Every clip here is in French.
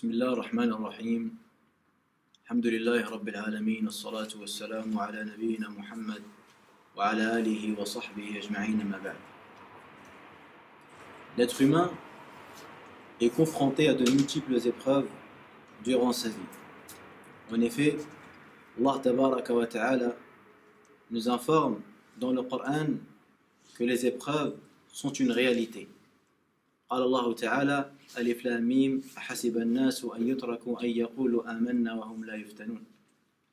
بسم الله الرحمن الرحيم الحمد لله رب العالمين الصلاة والسلام على نبينا محمد وعلى آله وصحبه أجمعين ما بعد. L'être humain est confronté à de multiples épreuves durant sa vie. En effet, Allah Tabaraka wa Ta'ala nous informe dans le Coran que les épreuves sont une réalité. قال الله تعالى ألف لام ميم أحسب الناس أن يتركوا أن يقولوا آمنا وهم لا يفتنون.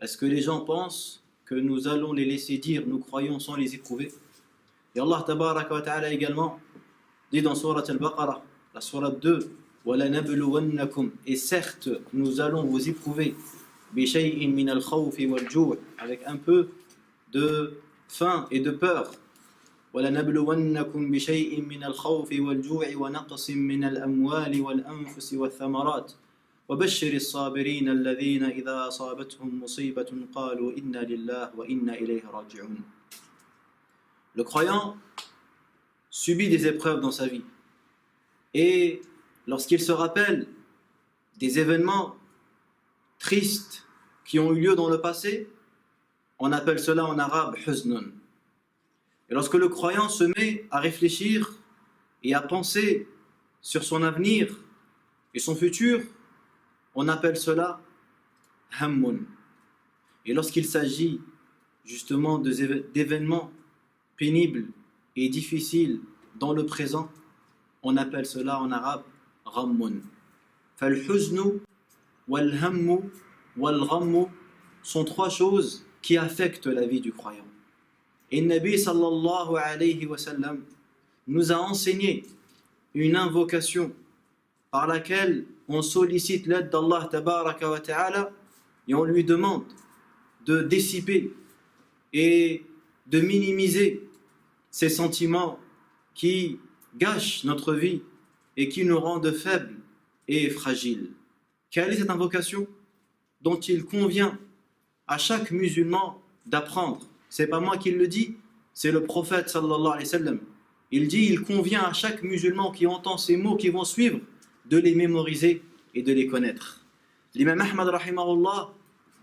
Est-ce que les gens pensent que nous allons les laisser dire nous croyons sans les éprouver? Et Allah Tabaraka wa Ta'ala également dit dans Surat Al-Baqarah, la Surat 2, وَلَنَبْلُوَنَّكُمْ, et certes nous allons vous éprouver بِشَيْءٍ مِنَ الْخَوْفِ وَالْجُوعِ, avec un peu de faim et de peur. وَلَنَبْلُوَنَّكُمْ بِشَيْءٍ مِنَ الْخَوْفِ وَالْجُوعِ وَنَقْصٍ مِنَ الْأَمْوَالِ وَالْأَنفُسِ وَالثَّمَرَاتِ وَبَشِّرِ الصَّابِرِينَ الَّذِينَ إِذَا أَصَابَتْهُمْ مُصِيبَةٌ قَالُوا إِنَّا لِلَّهِ وَإِنَّا إِلَيْهِ رَاجِعُونَ. Le croyant subit des épreuves dans sa vie. Et lorsqu'il se rappelle des événements tristes qui ont eu lieu dans le passé, on appelle cela en arabe huznun. Et lorsque le croyant se met à réfléchir et à penser sur son avenir et son futur, on appelle cela hammun. Et lorsqu'il s'agit justement d'événements pénibles et difficiles dans le présent, on appelle cela en arabe ghammun. Fal-huznu wal-hammu wal-ghammu sont trois choses qui affectent la vie du croyant. Et le Nabi sallallahu alayhi wa sallam nous a enseigné une invocation par laquelle on sollicite l'aide d'Allah tabaraka wa ta'ala et on lui demande de dissiper et de minimiser ces sentiments qui gâchent notre vie et qui nous rendent faibles et fragiles. Quelle est cette invocation dont il convient à chaque musulman d'apprendre? C'est pas moi qui le dis, c'est le prophète sallallahu alayhi wa sallam. Il dit, il convient à chaque musulman qui entend ces mots qui vont suivre de les mémoriser et de les connaître. L'imam Ahmad rahimahullah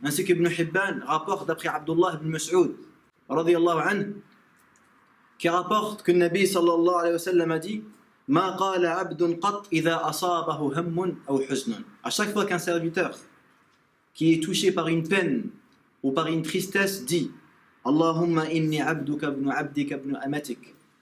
ainsi qu'Ibn Hibban rapporte d'après Abdullah ibn Mas'ud radiyallahu anhu qui rapporte que le Nabi sallallahu alayhi wa sallam a dit Ma qala abdun qat idha asabahu hammun aw huznun. À chaque fois qu'un serviteur qui est touché par une peine ou par une tristesse dit اللهم إني عبدك ابن عبدك ابن أمتك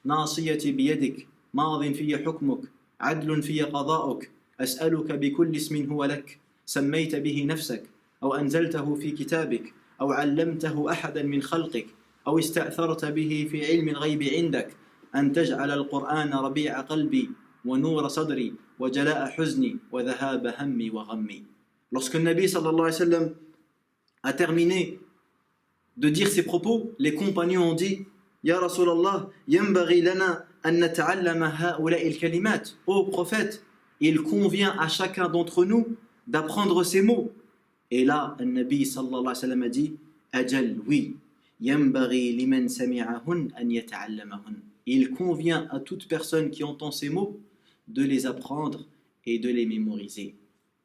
ناصيتي بيدك ماض في حكمك عدل في قضاؤك أسألك بكل اسم هو لك سميت به نفسك أو أنزلته في كتابك أو علمته أحدا من خلقك أو استأثرت به في علم الغيب عندك أن تجعل القرآن ربيع قلبي ونور صدري وجلاء حزني وذهاب همي وغمي. Lorsque le Nabi sallallahu alayhi wa sallam a terminé de dire ces propos, les compagnons ont dit Ya Rasulallah, yanbaghi lana an nata'allama ha'ula'i al-kalimat. Ô prophète, il convient à chacun d'entre nous d'apprendre ces mots. Et là, le Nabi sallallahu alayhi wa sallam a dit Ajal, oui, yanbaghi liman sami'ahun an yata'allamahun. Il convient à toute personne qui entend ces mots de les apprendre et de les mémoriser.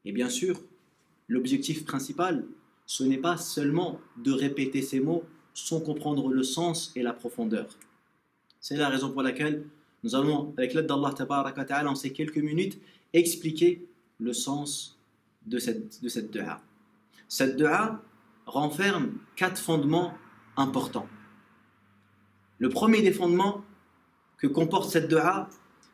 Et bien sûr, l'objectif principal, ce n'est pas seulement de répéter ces mots sans comprendre le sens et la profondeur. C'est la raison pour laquelle nous allons, avec l'aide d'Allah tabaraka wa ta'ala, en ces quelques minutes, expliquer le sens de cette dua. Cette dua renferme 4 fondements importants. Le premier des fondements que comporte cette dua,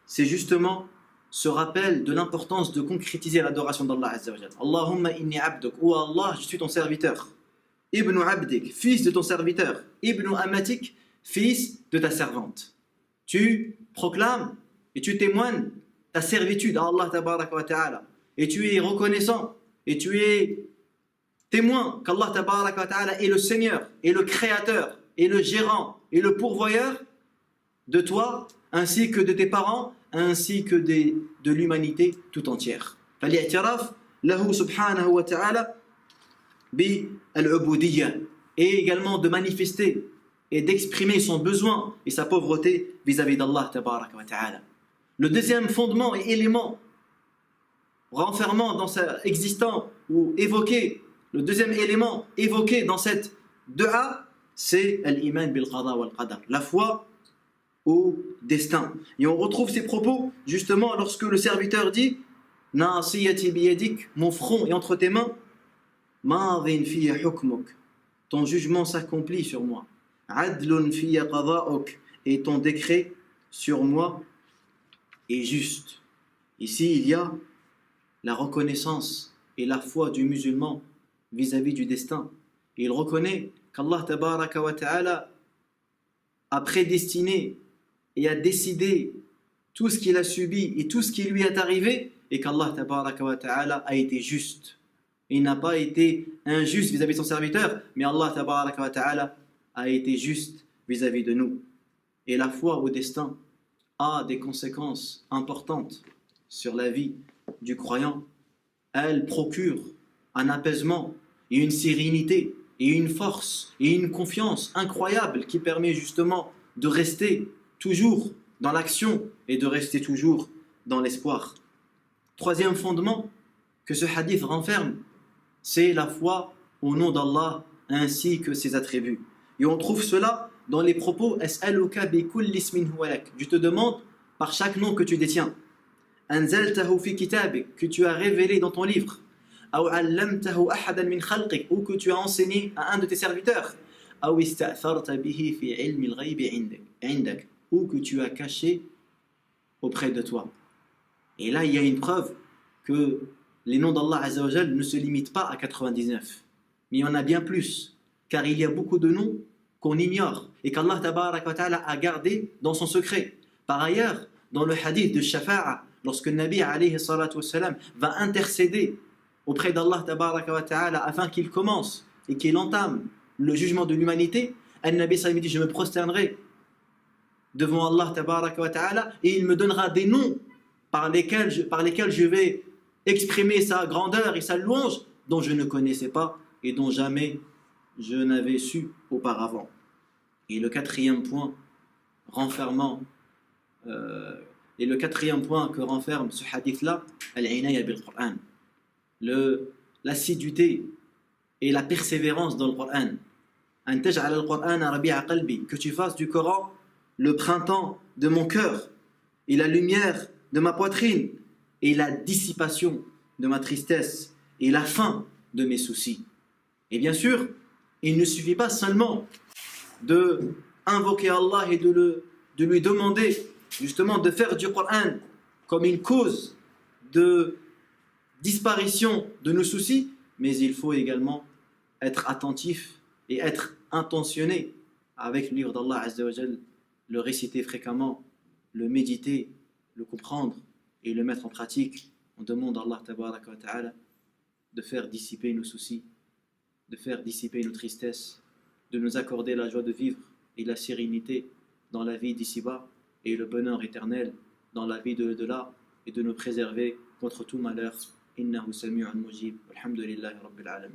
c'est justement ce rappel de l'importance de concrétiser l'adoration d'Allah Azza wa Jalla. Allahumma inni abduk, ô Allah, je suis ton serviteur. Ibn abdik, fils de ton serviteur. Ibn amatik, fils de ta servante. Tu proclames et tu témoignes ta servitude à Allah tabaraka wa ta'ala. Et tu es reconnaissant et tu es témoin qu'Allah tabaraka wa ta'ala est le Seigneur, et le Créateur, et le gérant, et le pourvoyeur de toi, ainsi que de tes parents, ainsi que de l'humanité tout entière. فالاعتراف له سبحانه وتعالى بالعبودية, et également de manifester et d'exprimer son besoin et sa pauvreté vis-à-vis d'Allah tabaraka wa ta'ala. Le deuxième fondement et élément renfermant existant ou évoqué, le deuxième élément évoqué dans cette dua, c'est l'iman bil qada wal qadar, la foi au destin. Et on retrouve ces propos justement lorsque le serviteur dit Nasiyati biyadik, mon front est entre tes mains, madin fiya hukmuk, ton jugement s'accomplit sur moi, adlun fiya qada'uk, et ton décret sur moi est juste. Ici, il y a la reconnaissance et la foi du musulman vis-à-vis du destin. Et il reconnaît qu'Allah tabaraka wa ta'ala a prédestiné et a décidé tout ce qu'il a subi et tout ce qui lui est arrivé, et qu'Allah tabaraka wa ta'ala a été juste. Il n'a pas été injuste vis-à-vis de son serviteur, mais Allah tabaraka wa ta'ala a été juste vis-à-vis de nous. Et la foi au destin a des conséquences importantes sur la vie du croyant. Elle procure un apaisement et une sérénité et une force et une confiance incroyable qui permet justement de rester toujours dans l'action et de rester toujours dans l'espoir. Troisième fondement que ce hadith renferme, c'est la foi au nom d'Allah ainsi que ses attributs. Et on trouve cela dans les propos As'aluka bi kulli ismin huwa lak. Je te demande par chaque nom que tu détiens. Anzaltahu fi kitabik, que tu as révélé dans ton livre. Aw 'allamtahu ahadan min khalqik, ou que tu as enseigné à un de tes serviteurs. Aw ista'tharta bihi fi 'ilmi al-ghaybi 'indak, ou que tu as caché auprès de toi. Et là, il y a une preuve que les noms d'Allah Azza wa Jal ne se limitent pas à 99, mais il y en a bien plus, car il y a beaucoup de noms qu'on ignore et qu'Allah Tabaraka wa Ta'ala a gardé dans son secret. Par ailleurs, dans le hadith de Shafa'a, lorsque le Nabi alayhi salatu wassalam va intercéder auprès d'Allah Tabaraka wa Ta'ala afin qu'il commence et qu'il entame le jugement de l'humanité, Al-Nabi sallallahu dit: je me prosternerai devant Allah Tabaraka wa Ta'ala et il me donnera des noms par lesquels je vais exprimer sa grandeur et sa louange dont je ne connaissais pas et dont jamais je n'avais su auparavant. Et le quatrième point que renferme ce hadith-là, al-inaya bil-Qur'an, l'assiduité et la persévérance dans le Qur'an. An taj'al al-Qur'ana rabi'a qalbi, que tu fasses du Coran le printemps de mon cœur et la lumière de ma poitrine et la dissipation de ma tristesse et la fin de mes soucis. Et bien sûr, il ne suffit pas seulement de invoquer Allah et de lui demander justement de faire du Coran comme une cause de disparition de nos soucis, mais il faut également être attentif et être intentionné avec le livre d'Allah Azza wa Jal, le réciter fréquemment, le méditer, le comprendre et le mettre en pratique. On demande à Allah Tabaraka wa Ta'ala de faire dissiper nos soucis, de faire dissiper nos tristesses, de nous accorder la joie de vivre et la sérénité dans la vie d'ici-bas et le bonheur éternel dans la vie de l'au-delà, et de nous préserver contre tout malheur. Innahu sami'un mujib. Alhamdulillahi Rabbil Alamin.